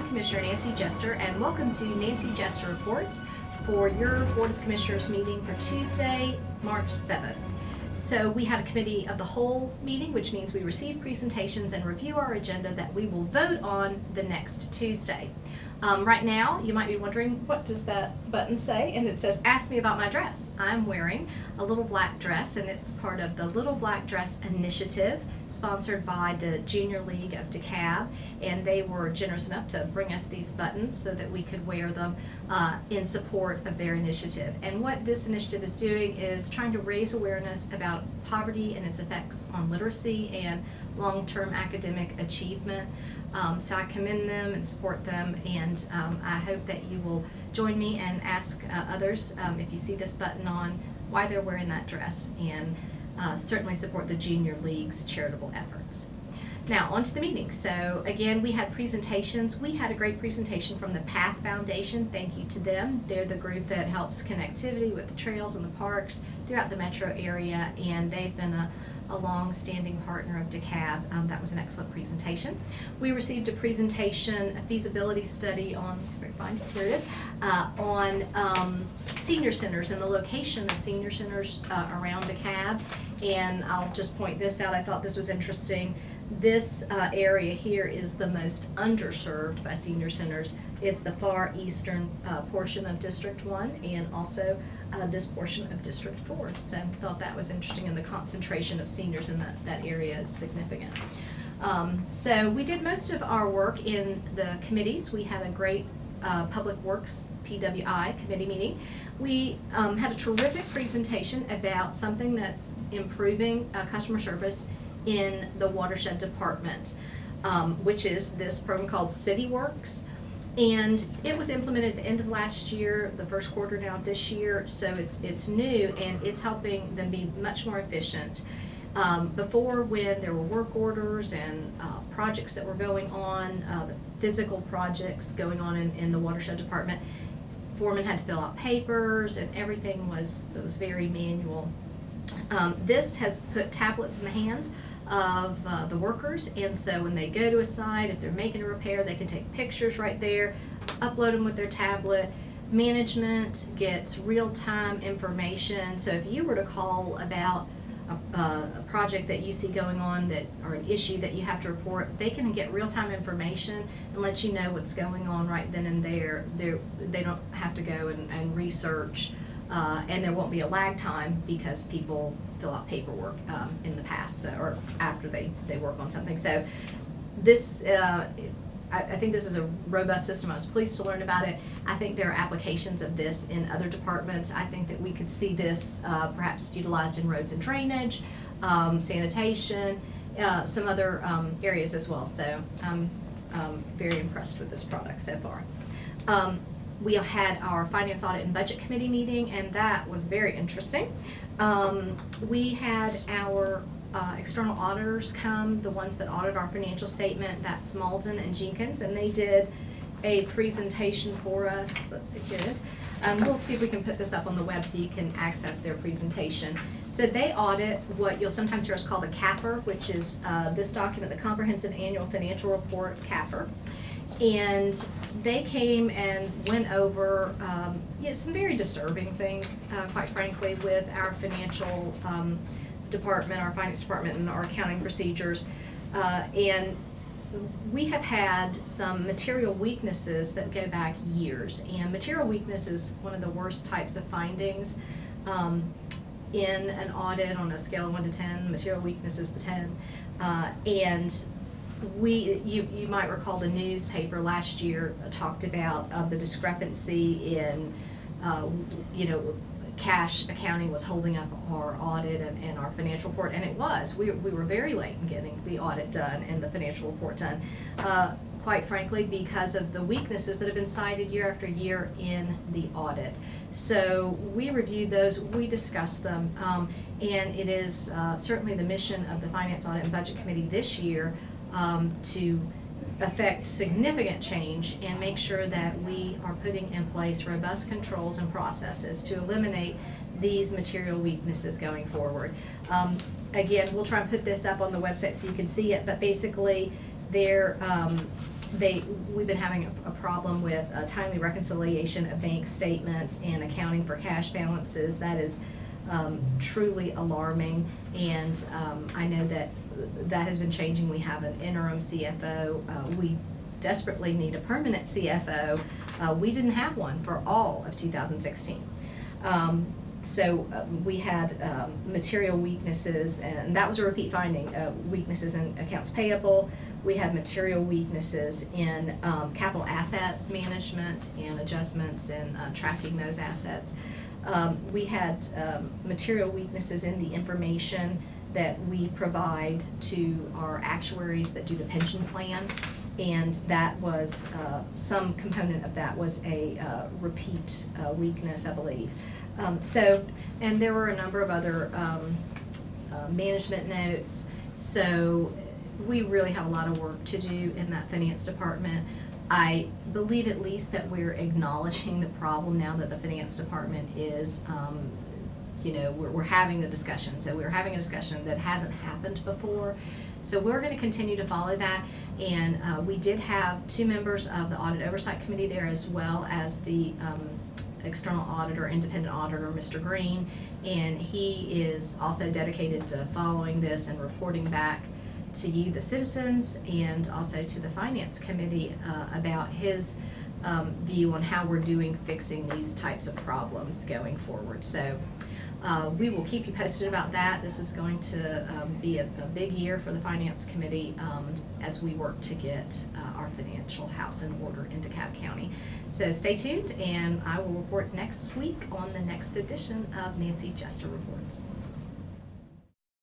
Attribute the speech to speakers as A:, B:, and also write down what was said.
A: Commissioner Nancy Jester, and welcome to Nancy Jester Reports for your Board of Commissioners meeting for Tuesday, March 7th. So we had a committee of the whole meeting, which means we receive presentations and review our agenda that we will vote on the next Tuesday. Right now, you might be wondering, what does that button say? And it says, ask me about my dress. I'm wearing a little black dress, and it's part of the Little Black Dress Initiative, sponsored by the Junior League of DeKalb, and they were generous enough to bring us these buttons so that we could wear them in support of their initiative. And what this initiative is doing is trying to raise awareness about poverty and its effects on literacy and long-term academic achievement. So I commend them and support them, and I hope that you will join me and ask others if you see this button on why they're wearing that dress, and certainly support the Junior League's charitable efforts. Now, on to the meeting. So again, we had presentations. We had a great presentation from the Path Foundation. Thank you to them. They're the group that helps connectivity with the trails and the parks throughout the metro area, and they've been a long-standing partner of DeKalb. That was an excellent presentation. We received a presentation, a feasibility study on, let's see if I can find it, here it is, on senior centers and the location of senior centers around DeKalb. And I'll just point this out. I thought this was interesting. This area here is the most underserved by senior centers. It's the far eastern portion of District 1 and also this portion of District 4. So I thought that was interesting, and the concentration of seniors in that area is significant. So we did most of our work in the committees. We had a great Public Works PWI committee meeting. We had a terrific presentation about something that's improving customer service in the watershed department, which is this program called City Works. And it was implemented at the end of last year, the first quarter now of this year, so it's new, and it's helping them be much more efficient. Before, when there were work orders and projects that were going on, the physical projects going on in the watershed department, foremen had to fill out papers, and everything was very manual. This has put tablets in the hands of the workers, and so when they go to a site, if they're making a repair, they can take pictures right there, upload them with their tablet. Management gets real-time information, so if you were to call about a project that you see going on, or an issue that you have to report, they can get real-time information and let you know what's going on right then and there. They don't have to go and research, and there won't be a lag time because people fill out paperwork in the past, or after they work on something. So this, I think this is a robust system. I was pleased to learn about it. I think there are applications of this in other departments. I think that we could see this perhaps utilized in roads and drainage, sanitation, some other areas as well. So I'm very impressed with this product so far. We had our Finance, Audit, and Budget Committee meeting, and that was very interesting. We had our external auditors come, the ones that audit our financial statement. That's Malden and Jenkins, and they did a presentation for us. Let's see, here it is. We'll see if we can put this up on the web so you can access their presentation. So they audit what you'll sometimes hear us call the CAFR, which is this document, the Comprehensive Annual Financial Report, CAFR. And they came and went over some very disturbing things, quite frankly, with our financial department, our finance department, and our accounting procedures. And we have had some material weaknesses that go back years. And material weakness is one of the worst types of findings in an audit on a scale of 1 to 10. Material weakness is the 10. And you might recall the newspaper last year talked about the discrepancy in, cash accounting was holding up our audit and our financial report, and it was. We were very late in getting the audit done and the financial report done, quite frankly, because of the weaknesses that have been cited year after year in the audit. So we reviewed those, we discussed them, and it is certainly the mission of the Finance, Audit, and Budget Committee this year to affect significant change and make sure that we are putting in place robust controls and processes to eliminate these material weaknesses going forward. Again, we'll try and put this up on the website so you can see it, but basically there we've been having a problem with timely reconciliation of bank statements and accounting for cash balances. That is truly alarming, and I know that has been changing. We have an interim CFO. We desperately need a permanent CFO. We didn't have one for all of 2016. We had material weaknesses, and that was a repeat finding, weaknesses in accounts payable. We had material weaknesses in capital asset management and adjustments and tracking those assets. We had material weaknesses in the information that we provide to our actuaries that do the pension plan, and that was some component of that was a repeat weakness, I believe. And there were a number of other management notes. So we really have a lot of work to do in that finance department. I believe at least that we're acknowledging the problem now that the finance department is, we're having the discussion. So we're having a discussion that hasn't happened before. So we're going to continue to follow that. And we did have 2 members of the Audit Oversight Committee there, as well as the external auditor, independent auditor, Mr. Green, and he is also dedicated to following this and reporting back to you, the citizens, and also to the Finance Committee about his view on how we're doing fixing these types of problems going forward. So we will keep you posted about that. This is going to be a big year for the Finance Committee as we work to get our financial house in order in DeKalb County. So stay tuned, and I will report next week on the next edition of Nancy Jester Reports.